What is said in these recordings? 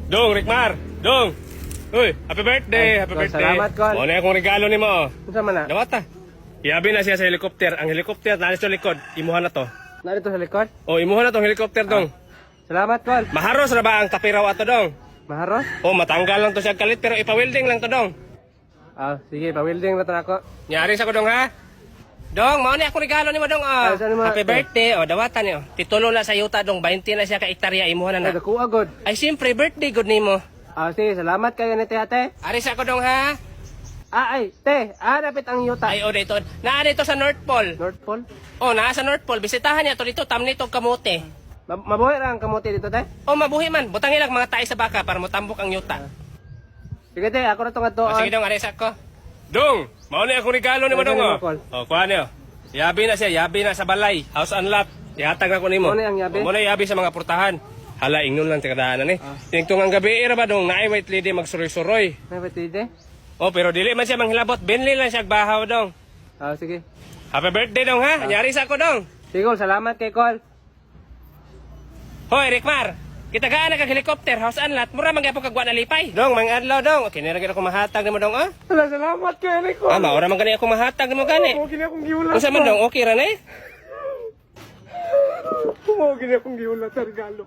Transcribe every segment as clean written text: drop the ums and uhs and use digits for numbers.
Dong, Rickmar! Dong! Uy, happy birthday! Ay, Happy Col, birthday! salamat, Col. Mo na akong regalo ni mo. Unsa man na? Dawata. Iabi na siya sa helicopter. Ang helicopter nalis sa likod. Imuha na to. Narito sa likod. O, imuha na tong helicopter, Dong. Salamat, Col. Maharos na ba ang tapiraw ato, Dong? Maharos? O, matanggal lang to siya kalit, pero ipa-welding lang to, Dong. Sige, pa-welding na to na ako. Nyari sa ko, Dong, ha? Dong, mo na akong regalo ni mo, Dong. Ay, saan mo? Happy birthday. O, dawatan niyo. Titulo na sa yuta, Dong. 20 na siya ka ektarya. Imuha na Ay, na. nakuha, God. Ay, siyempre, birthday good ni mo. Sige, salamat kayo ni ate. Aris ako, Dong, ha? Ay, te. Napit ang yuta. Ay, o, dito. Naa dito sa North Pole. North Pole. O, naa sa North Pole. Bisitahan niya to dito. Tam nito kamote. Mabuhay lang ang kamuti dito, te. O, mabuhi man. Butang ilang mga tayo sa baka para motambok ang yuta. Sige, te. Ako na itong O, sige, Dong. Aris ako. Dong! Mauna akong regalo ni mo, Ay, Dong, ganun o. mo, Col. O, kuha niyo. Yabi na siya. Yabi na sa balay. House and lot. Ihatag na ko ni mo. Ano yung yabi? Muna yabi sa mga purtahan. Hala, ingnon lang tikadaanan eh. Yung tungang gabi, ira ba, Dong? Naay white lady magsuroy-suroy. May patide? O, pero dili man siya manghilabot. Benli lang siya agbahaw, Dong. Sige. Happy birthday, Dong, ha? Nyari sa ako, Dong. Sige, Col. Salamat kay Col. Hoy, Rickmar! Kita gaan na kag helicopter, house and lot, mura mangyapon kag na lipay. Dong, mga adlaw, Dong. Okay, niragyan ako mahatag nimo, Dong, ah? Salamat kay ni Col. Maura man gani ako mahatag nimo gani. Gini akong giulat. Unsa man, Dong? Okay ra na eh? Gini akong giulat sa regalo.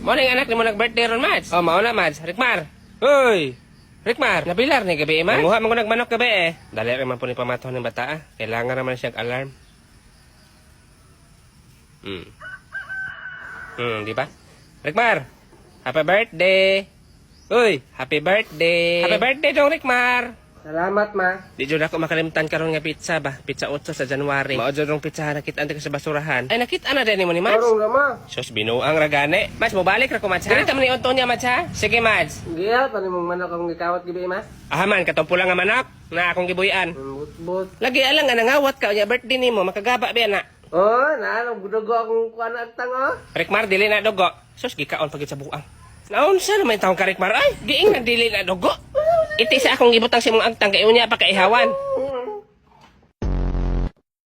Morning, anak, nimo nag-birthday ron, Mads. Oh, mauna, Mads. Rickmar! Hoy! Rickmar, nabilar ni gabi, ma? Manguha man ko nagmanok gabi, eh. Dali rin man po ni pamataw ng bata, ah. Kailangan naman siyang alarm. Di ba? Rickmar! Happy birthday! Uy! Happy birthday! Happy birthday dong, Rickmar! Salamat, ma. Di jud ako makalimutan karon nga pizza ba? Pizza 8 sa January. Mao jud rong pizza nakita ka sa basurahan. Ay nakita na din mo ni Mads. Tarong lama. Sus binuang ragane. Mads mo balik ra ko Mads. Dili ta man ni Antonia Mads ha. Sige Mads. Giyal, pa mong manok akong gikawat gibi, ma. Ahaman katompo lang nga manok na akong gibuyan. But. Lagi alang nga nangawat ka unya birthday nimo makagaba ba na. Naalong budugo akong kuan agtang, Rickmar dili na dugo. Sus gikaon pagid sa buang. Naunsa naman taong ka Rickmar ay giing na dili na dugo. Iti sa akong gibutang si mong agtang kay unya pa kaihawan.